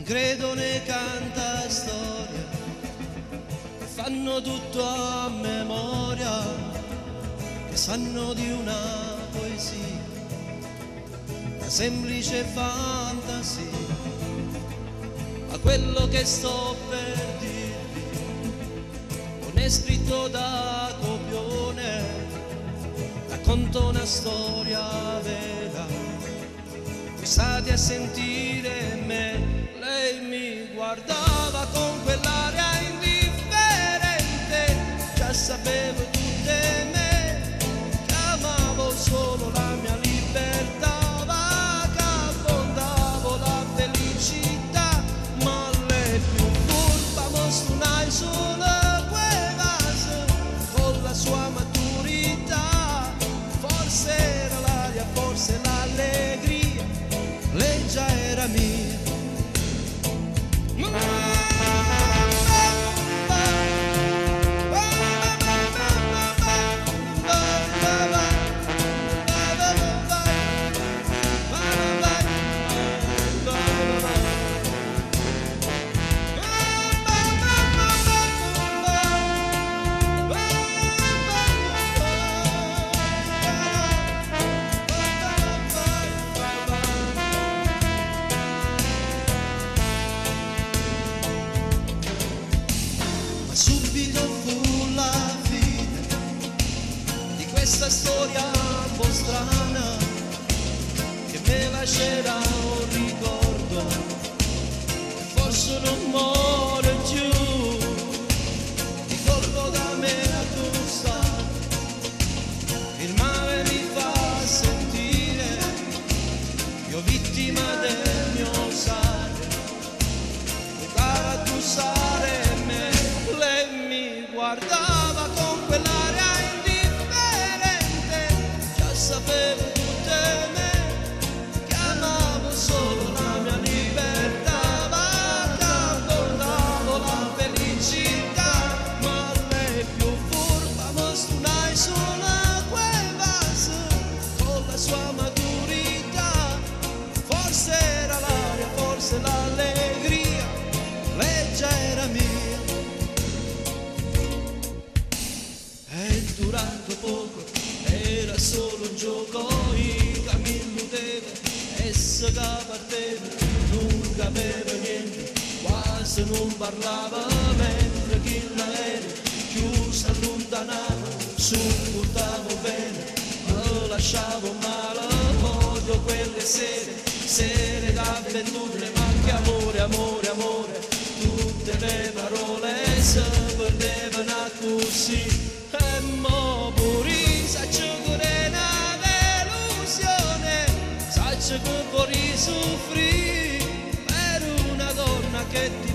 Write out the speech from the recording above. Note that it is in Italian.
credo ne canta storia, fanno tutto a memoria, che sanno di una poesia, una semplice fantasia, ma quello che sto per dirvi non è scritto da copione, racconto una storia vera, voi state a sentire me. Lei mi guardava con quell'aria indifferente, già sapevo tutte me, che amavo solo la mia libertà, vagabondavo la felicità, ma lei più furba mostrò solo quevase, con la sua maturità, forse era l'aria, forse l'allegria, lei già era mia. Subito fu la fine di questa storia un po' strana, che me lascerà un ricordo che forse non muore più, di colpo da me accusato, il male mi fa sentire io vittima del mio osare, mi fa accusare me. Guardava con quell'aria indifferente, già sapevo tutte me, che amavo solo la mia libertà, vagabondavo la felicità, ma lei più furba mostrò solo quel vaso, con la sua maturità, forse era l'aria, forse l'allegria, lei già era mia. Durato poco, era solo un gioco, che mi illudeva, essa che parteva, non capeva niente, quasi non parlava, mentre chi l'aereo chiuso allontanava, sopportavo bene, me lasciavo male, odio quelle sere d'avventure, ma che amore, amore, amore, tutte le parole si perdevano così. E mo pure saccio che è una delusione, saccio che vorrei soffrire per una donna che ti